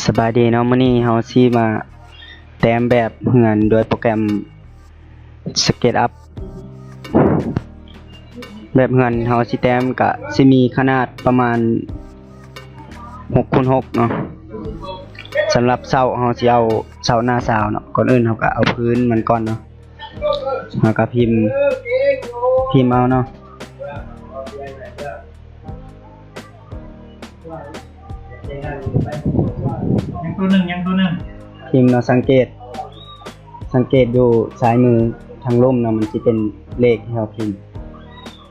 สบายดีเนาะมื้อนี้เฮาสิมาแต้มแบบเฮือนโดยโปรแกรม SketchUp แบบเฮือนเฮาสิแต้มก็สิมีขนาดประมาณ6x6เนาะสำหรับเสาเฮาสิเอาเสาหน้าเสาเนาะก่อนอื่นเฮาก็เอาพื้นมันก่อนเนาะเฮาก็พิมพ์เอาเนาะยังตัวหนึ่งพิมพ์เนาะสังเกตอยู่ซ้ายมือทางร่มเนาะมันสิเป็นเลขที่เราพิมพ์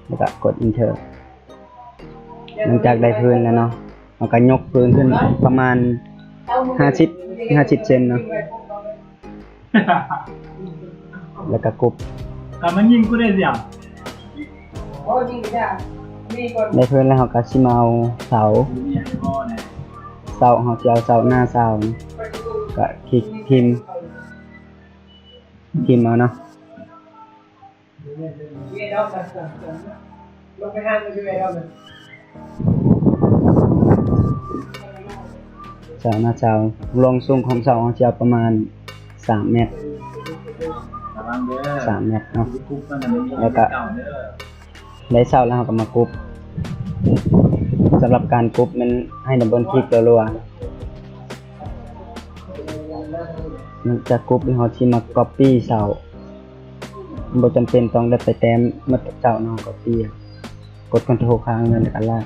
แล้วก็กด Enter หลังจากได้พื้นแล้วเนาะเราก็ยกพื้นขึ้นประมาณ50เซนเนาะแล้วก็กรุบ แต่มันยิงกูได้เสียง ได้พื้นแล้วเราก็สิมาเอาเสาเราสิเอาเสาหน้าเสาก็คลิกพิมพ์เอาเนาะเสาหน้าเสาลงสูงของเสาเราจะเอาประมาณ3 เมตร3 เมตรเนาะแล้วก็ได้เสาแล้วเราก็มากรุบสำหรับการกรุบมันให้ดับเบิลคลิกรัวๆมันจะกรุบที่เราสิมา copy เสาบ่จำเป็นต้องได้ไปแต้มมาเสาเนาะ copy กด Ctrl ค้างแล้วก็ลาก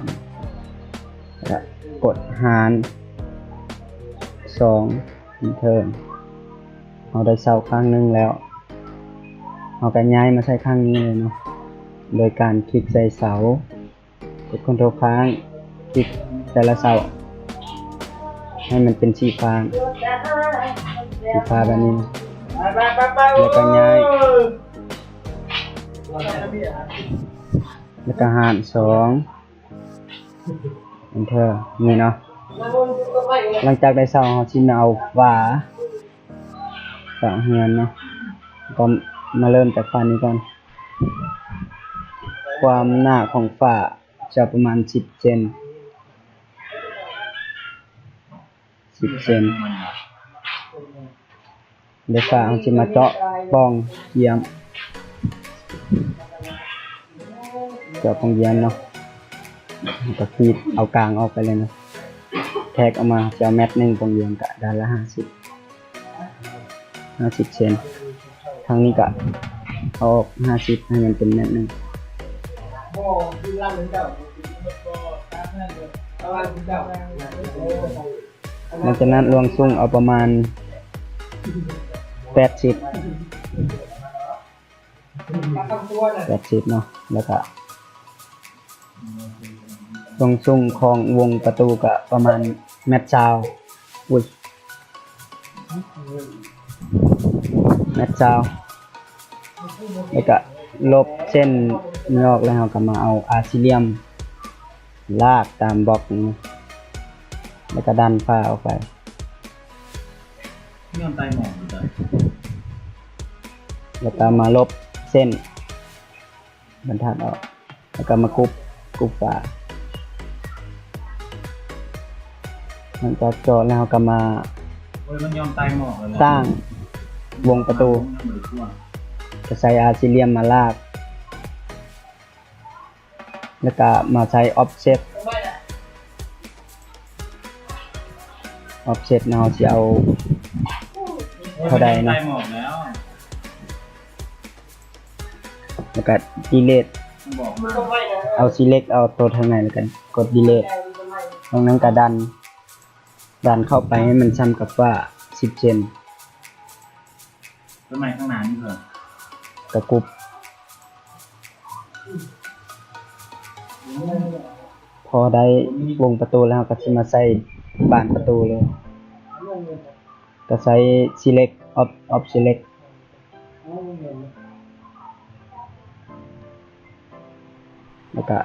แล้วกดหาร2 Enter เราได้เสาข้างนึงแล้วเราก็ย้ายมาใส่ข้างนี้เลยเนาะโดยการคลิกใส่เสากด Ctrl ค้างคลิกแต่ละเสาให้มันเป็นสีฟ้าแบบนี้แล้วก็ย้ายแล้วก็หาร2 Enter นี่เนาะหลังจากได้เสาเราสิมาเอาฝาเฮือนเนาะก็มาเริ่มจากฝานี้ก่อนความหนาของฝาจะประมาณ10 เซนเดี๋ยวฝาเราจะมาเจาะป้องเยี่ยมเนาะก็ฟีดเอากลางออกไปเลยนะแทกออกมาจะเอาแมตนึงตรงเยี่ยมกะด้านละ50 เซนทางนี้ก็เอาออก50ให้มันเป็นแมตนึงหลังจากนั้นรวงสูงเอาประมาณ80เนาะแล้วก็รวงสูงของวงประตูก็ประมาณ1.20 เมตรแล้วก็ลบเส้นนี้ออกแล้วเราก็มาเอาอาร์ซิเลียมลากตามบล็อกนี้แล้วก็ดันฝ้าออกไปแล้วก็มาลบเส้นบรรทัดออกแล้วก็มากรุบฝาหลังจากเจาะแล้วก็มาสร้างวงประตูจะใช้อาร์ซิเลียมมาลากแล้วก็มาใช้ออฟเซ็ตเราจะเอาเท่าใดเนาะแล้วก็ delete เอา select เอาตัวทางไหนแล้วกันกด delete ตรงนั้นก็ดันเข้าไปให้มันซ้ำกับว่า10 เซนต้นไม้ข้างหน้านี่เหรอ กระกุบพอได้วงประตูแล้วก็จะมาใส่บานประตูเลยก็ใช้ select of select แล้วก็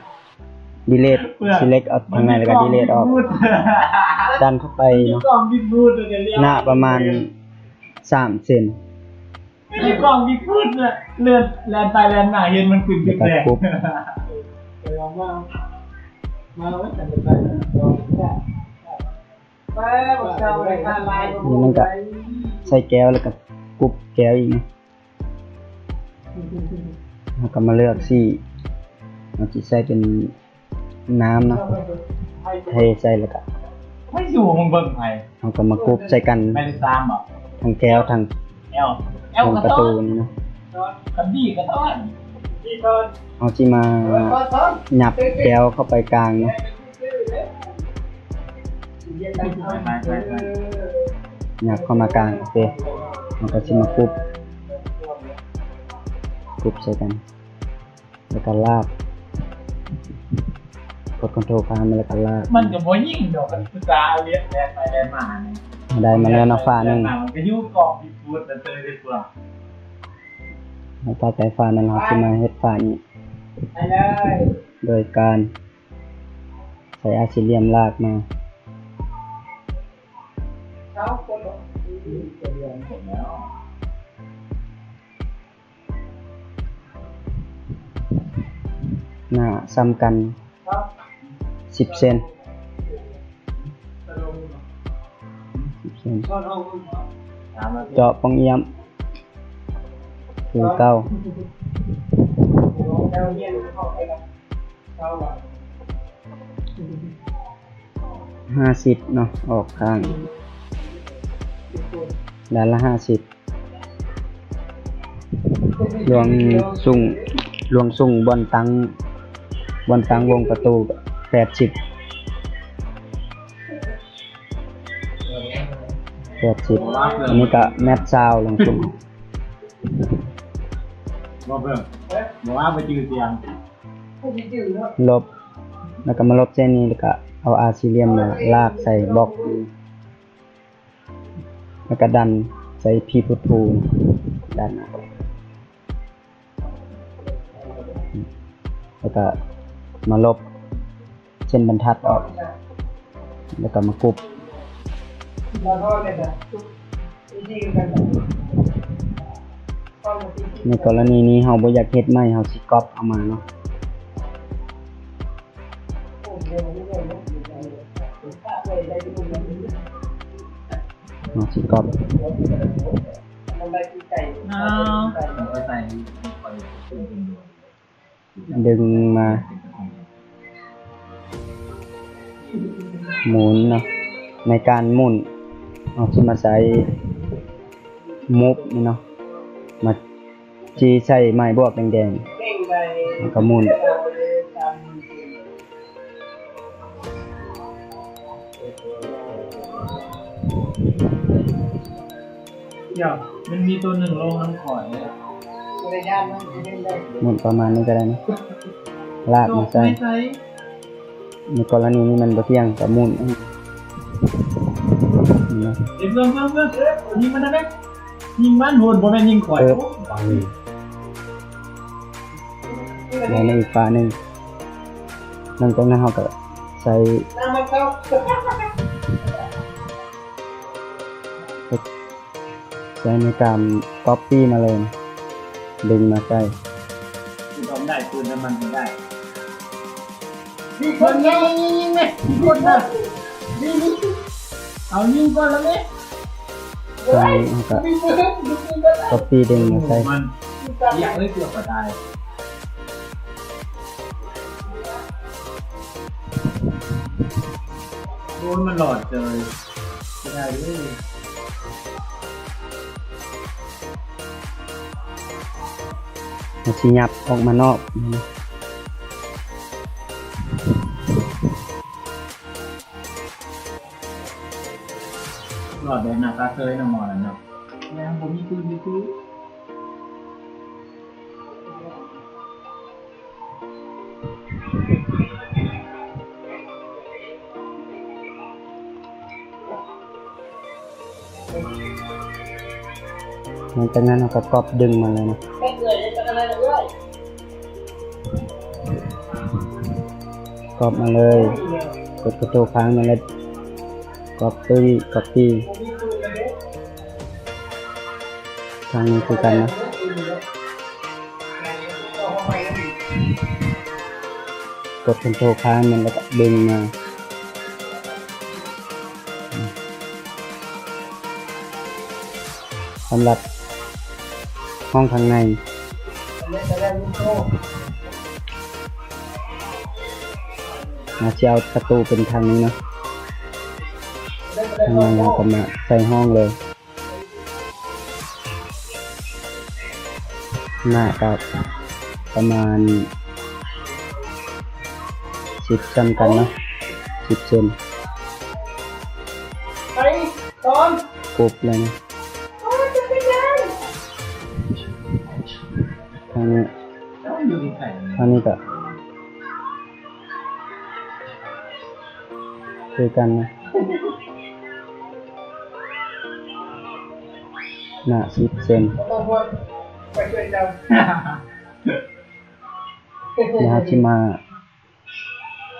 delete select เอาทางไหนแล้วก็ delete ออกดันเข้าไปเนาะหน้าประมาณ3 เซนมีกล้องมีพูดเลยเลื่อนแลนไปแลนมาเห็นมันขึ้นแดงแ นี่มันก็ใส่แก้วแล้วก็กรุบแก้วอีกนะแล้วก็มาเลือกสีเราจะใส่เป็นน้ำเนาะเทใส่แล้วก็ ไม่อยู่ของเบิ่งไผ เราก็มากรุบใส่กัน ไม่ได้ตามบ่ ทั้งแก้วทั้ง แอล ตรงประตูนี่เนาะ กันดีกันต้อนดีต้อน เอาที่มาหยับแก้วเข้าไปกลางเนาะ ไป หยับเข้ามากลางโอเคมันก็จะมากรุบใส่กันแล้วก็ลากกดคอนโทรลค้างมาแล้วก็ลาก มันก็บ่ยิ่งดอกกันคือตาเลียนแลนไปแลนมาเนี่ย ได้มาแล้วเนาะฟ้าหนึ่ง มันก็อยู่กองพิฟูดแต่เจอได้ตัว แล้วต่อไปฟ้านั้นเราจะมาเฮ็ดฟ้านี้ ไปเลย โดยการใส่อาร์ซิเลียมลากมา หน้าซ้ำกัน10 เซนเจาะปองเอี่ยมคือเก้า50เนาะออกข้างด้านละ50ลวงสุ่งบนตังวงประตู80อันนี้ก็แมทซาวลงสุ่ง บ่เบิ่งบ่ว่าไปจื้อเสียง ลบแล้วก็มาลบเส้นนี้แล้วก็เอาอาร์ซิเลียมมาลากใส่บล็อกแล้วก็ดันใส่พีพุทพูดันแล้วก็มาลบเส้นบรรทัดออกแล้วก็มากรุบในกรณีนี้เฮาบ่อยากเฮ็ดใหม่เฮาสิก๊อปเอามาเนาะเนาะสิก๊อป ไปใส่ ดึงมาหมุนเนาะในการหมุนเอาสิมาใส่มุฟนี่เนาะมาจี้ใส่ไม้บวกแดงๆแล้วก็หมุน เดี๋ยวมันมีตัวหนึ่งลงน้ำข่อย หมุนประมาณนี้ก็ได้นะลากมาใส่ในกรณีนี้มันบ่เที่ยงก็หมุนนี่นะ เพื่อนยิงมันนะแม่ยิงมันโหดบ่แม่นยิงข่อย แล้วในอีกฝาหนึ่งหลังจากนั้นเราก็ใส่ในการก๊อปปี้มาเลยนะดึงมาใส่ ทำได้ปืนน้ำมันได้คนยิงไหมคนนะเอายิงก่อนแล้วไหม ใส่เราก็ก๊อปปี้ดึงมาใส่ มันอยากเล่นเกี่ยวกับได้โดนมันหลอดเลยไม่ได้เลย มันสิยับออกมานอกนะ หลอดแบบหน้าตาเคยน้ำมอแล้วเนาะยังผมมีปืนมีปืนหลังจากนั้นเราก็ก๊อปดึงมาเลยนะก๊อปมาเลยกดกระโตค้างมาเลยก๊อปปี้ทางนี้คือกันนะกดคอนโทรลค้างมันแล้วก็ดึงมา ำหรับห้องทางในเราจะเอาประตูเป็นทางนี้เนาะทางในเราก็มาใส่ห้องเลยหน้าก็ประมาณ10 ซ้ำกันเนาะ10 เซน ไปตอน กรุบเลยนะทางนี้ อยู่ที่ไหน ทางนี้ก็คือกันนะหน้า10 เซน ไปช่วยเจ้า นะครับที่มา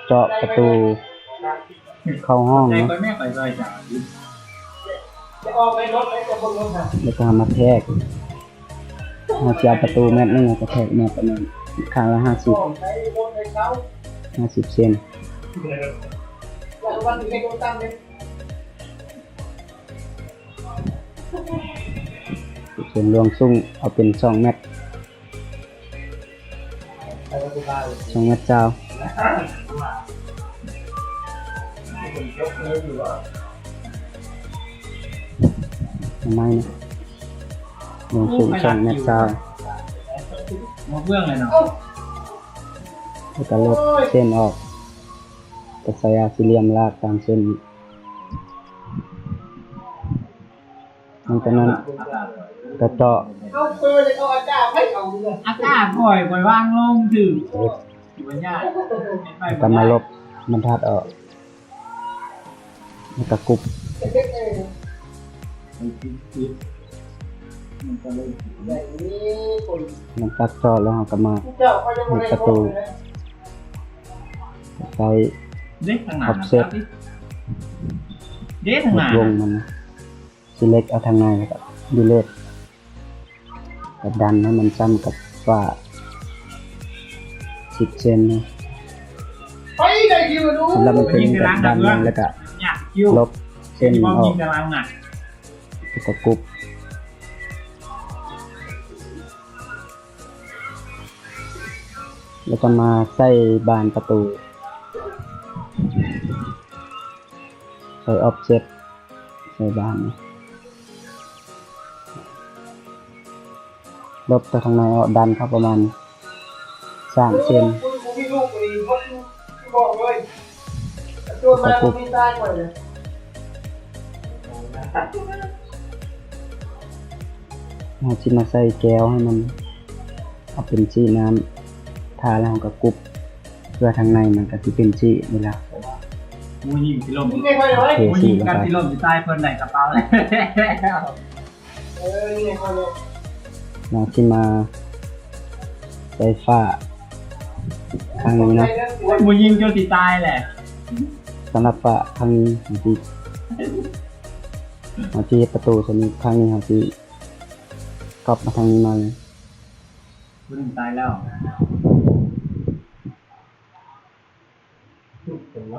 เจาะประตูเข้าห้อง ใจ เนาะ ก็แม่ไปซอยจ้าจะออกไปรถไปจะบนรถค่ะ แล้วก็มาแทกมาจะเอาประตูแมตนึงก็แทกมาประมาณข้างละไปรถไปเขา 50 เซน แล้ววันที่ให้เขาตั้งเลย ส่วนรวงซุ้งเอาเป็น2 เมตร ไปรถไปบ้าน 2 เมตรเจ้า ยกเลยอยู่ว่า ทำไมนะรวงซุ้ง2 เมตรเจ้า หมดเรื่องเลยเนาะ แล้วก็ลบเส้นออกก็ใส่อาซิเลียมลากตามเส้นหลังจากนั้นก็เจาะ เอาเปิดเลยเอาอาจารย์ให้เอาเลยอากาศปล่อยว่างลงถึงอยู่บนหญ้า แล้วก็มาลบมันทัดออกแล้วก็กรุบมันตักเจาะแล้วเราก็มาในประตูใส่ เด็กทางหน้า offset เด็กทางหน้าว งมันสิเล็กเอาทางในแล้วก็ดีเลทก็ดันให้มันซ้ำกับฝ้า10 เซนนะ ไปได้คิวดู สำหรับมันเป็นแบบดันลงแล้วก็ อยากคิว ลบเส้น มอง ออ ยิ ก งกำลังอ่ะ แล้วก็กรุบแล้วก็มาใส่บานประตูใส่ออบเจกต์ใส่บานนะลบไปทางในออกดันเข้าประมาณ3 เซน พี่ลูกไปบอกเลยตัวมาไม่ได้ก่อนเลย เราจะมาใส่แก้วให้มันเอาเป็นสีน้ำทาแล้วเราก็กรุบเพื่อทางในมันก็จะเป็นสีนี่แหละ มูยิงที่ลมมูยิงกันที่ลมที่ใต้เพิ่นไหนกระเป๋าเลยนี่คนเลย เราจะมาใส่ฝ้าข้างนี้เนาะ มูยิงจนที่ตายแหละ สำหรับฝ้าข้างนี้เราจะประตูตัวนี้ข้างนี้เราจะกลับมาทางนี้มาเลย มูยิงตายแล้ว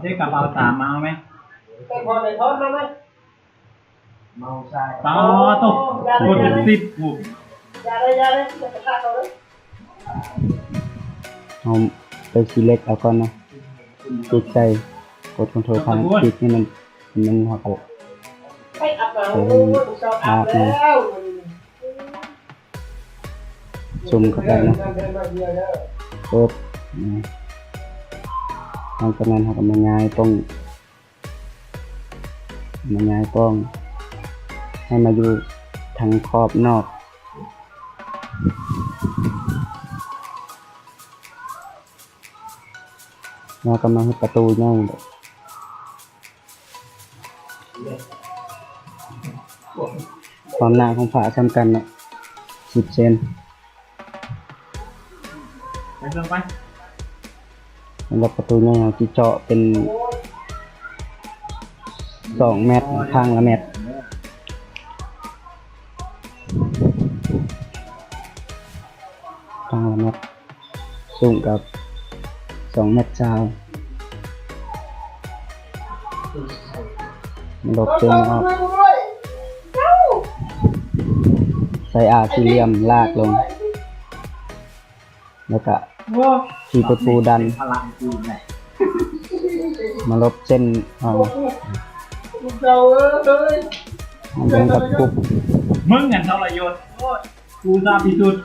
ได้กระเป๋าตามมาเอาไหมแต่พอในท้องมาไหมเมาใช่เมาตกกด10บุกยาเลยจะกระชากเอาเลย เอาไปสีเล็กเอาก่อนนะติดใส่กดคอนโทรลค้างติดให้มันหักออก ให้อัพมาโอ้ชอบอัพแล้ว ซุ่มเข้าไปนะปุ๊บหลังจากนั้นเราก็มาย้ายป้องให้มาอยู่ทางขอบนอกแล้วก็มาให้ประตูง่ายเลยความหนาของฝาซ้ำกันเนาะ10 เซน ไปเรื่องไป สำหรับประตูเนี่ยเราจะเจาะเป็น2 เมตรข้างละเมตรข้างละเมตรสูงกับ2 เมตรเช้าลบเส้นออก ส่อาร์สี่เหลี่ยมลากลง แล้วก็ที่ตะปูดัน พลังกูไง มาลบเส้นเอามันเป็นกับกรุ๊ป มึงเงินเท่าไรยศโอ้ยกูทราบที่สุด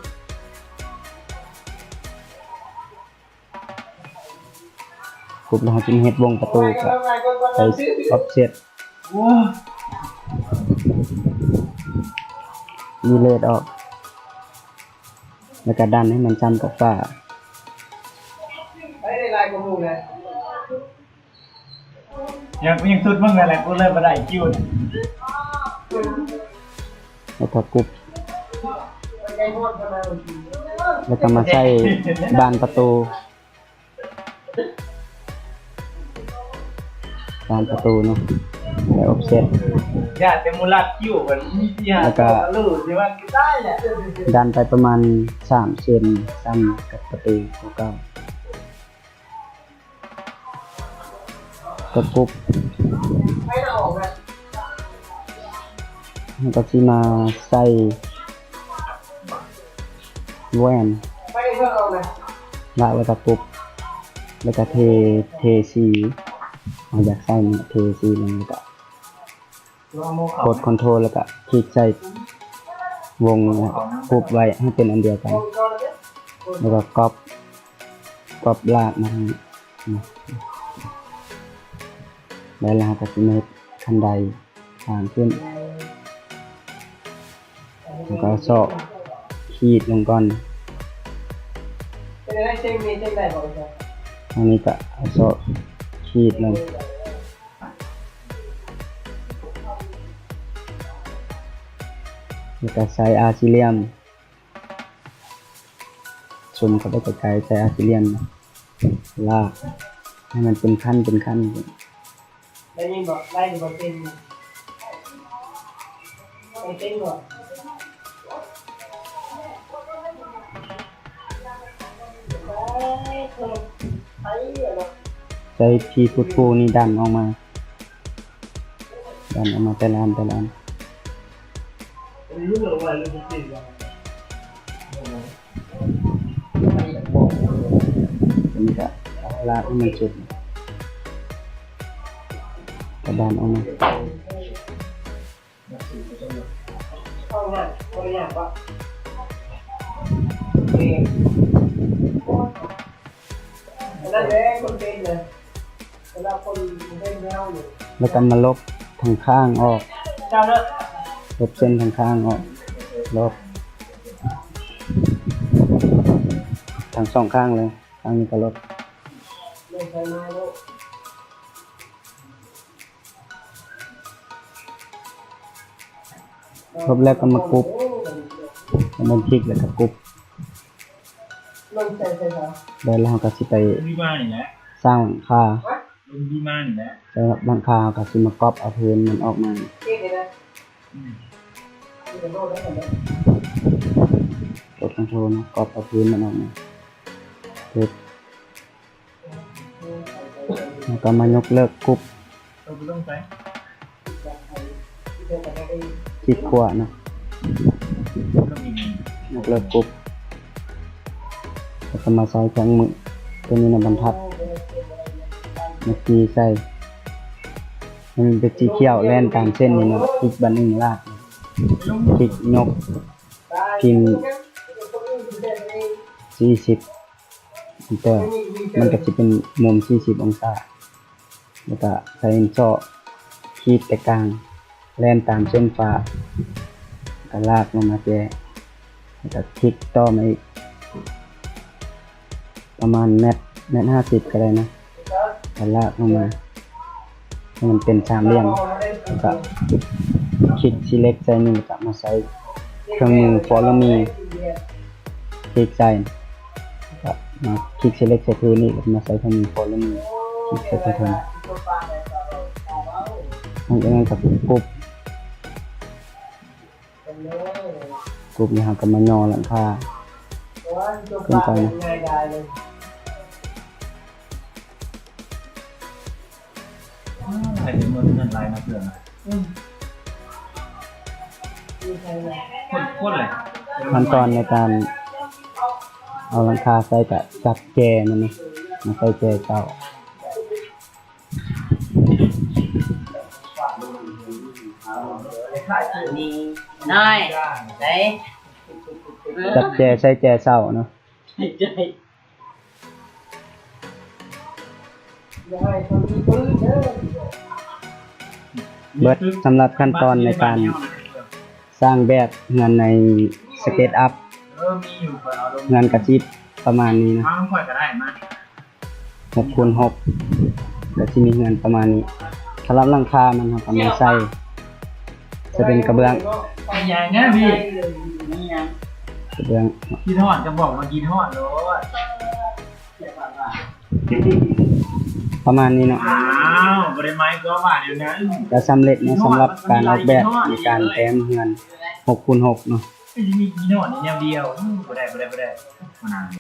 กรุ๊ปแล้วเราจึงเฮ็ดวงประตูกับใส่ออฟเซ็ต โอ้ย มีเลดออก แล้วก็ดันให้มันซ้ำกับฝ้า ยังสุดมึงอะไรกูเริ่มมาได้คิวเนี่ย แล้วก็กรุ๊ปแล้วก็มาใส่บานประตูบานประตูเนาะใส่ออฟเซ็ต อย่าแต่มูลค่าคิวมันมีที่หา แล้วก็ รู้สิว่าได้แหละ ดันไปประมาณ3 เซนซ้ำกับประตูของเก่าก็ปุ๊บแล้วก็ที่มาใส่แหวนละแล้วก็ปุ๊บแล้วก็เทสีเอาอยากใส่เนี่ยเทสีลงแล้วก็กดคอนโทรลแล้วก็คลิกใส่วงเนี่ยปุ๊บไว้ให้เป็นอันเดียวกันแล้วก็ก๊อปลากมาทางนี้นะแล้วเราก็จะเมคขั้นใดทางขึ้นแล้วก็เซาะขีดลงก่อนอันนี้ก็เอาเซาะขีดลงแล้วก็ใส่อาร์ซิเลียมชมเข้าไปไกลๆใส่อาร์ซิเลียมนะลากให้มันเป็นขั้นได้ยินบอกได้ยินบอกเป็นบอกใส่ทีฟุตฟูนี่ดันออกมาแต่ละอัน รู้หรือว่ารู้จริงว่า อันนี้ก็ลากให้มันสุดกระดานออกมา ห้องนั้นคนละอย่างว่านั่นแหละคนเป็นเลยเวลาคนเป็นแล้วอยู่ แล้วก็มาลบทางข้างออก เจ้าเนอะ ลบเส้นทางข้างออกลบทั้งสองข้างเลยข้างนี้ก็ลบ ไม่ใช่ไม้ลูก ลบแล้วก็มากรุ๊ปแล้วมันพลิกแล้วก็กรุ๊ป ลงใส่ใส่ครับ แล้วเราก็สิไป ดีมากนี่แหละ สร้างหลังคา ลงดีมากนี่แหละ สำหรับหลังคาก็สิมาก๊อปเอาพื้นมันออกมา เก่งเลยนะมีแต่โลดได้หมดเลย กดคอนโทรลนะก๊อปเอาพื้นมันออกมาปึ๊บแล้วก็มายกเลิกกรุ๊ป เราไม่ต้องใช้ คลิกขวานะ ก็มี ยกเลิกกรุ๊ปแล้วก็มาใส่เครื่องมือตัวนี้นะบรรทัดมาตีใส่ให้มันเป็นสีเขียวแล่นตามเส้นนี่นะคลิกบันหนึ่งลากคลิกยกพิมพ์40แต่มันก็จะเป็นมุม40องศาแล้วก็ใส่เจาะขีดไปกลางแล่นตามเส้นฟ้าก็ลากลงมาแจแล้วก็คลิกต่อมาอีกประมาณเมตร50ก็ได้นะก็ลากลงมาให้มันเป็นสามเหลี่ยมแล้วก็คลิก select ใส่นี่แล้วก็มาใส่เครื่องมือ follow me คลิกใส่ก็มาคลิก select ใส่พื้นนี่แล้วมาใส่เครื่องมือ follow me คลิกใส่พื้นหลังจากนั้นก็กรุ๊ปนี่ครับก็มาย่อหลังคาขึ้นไปนะ ใส่เป็นเงินเงินลายมาเพื่อนโคตรเลย ขั้นตอนในการเอาหลังคาใส่กับจับแจมันนี่มาใส่แจเก่า นี่น้อยไหน จับแจใส่แจเศร้าเนาะ ใจได้คนมีปืนเด้อ เบิดสำหรับขั้นตอนในการสร้างแบบงานในสเก็ตอัพ มีอยู่ก่อนเอาลง งานกระจิบประมาณนี้นะ มาค่อยก็ได้มา 6x6แล้วที่มีเงินประมาณนี้สำหรับหลังคามันครับเอามาใส่จะเป็นกระเบื้อง อย่างเงี้ยพี่ กระเบื้อง กินทอดจะบอกมากินทอดเลย ประมาณนี้เนาะ อ้าวบริไม้ก็ว่าเดี๋ยวนั้น จะสำเร็จนะสำหรับการออกแบบในการแถมเงิน 6x6 เนาะ มีกินทอดนี่แนวเดียวบ่ได้มานาน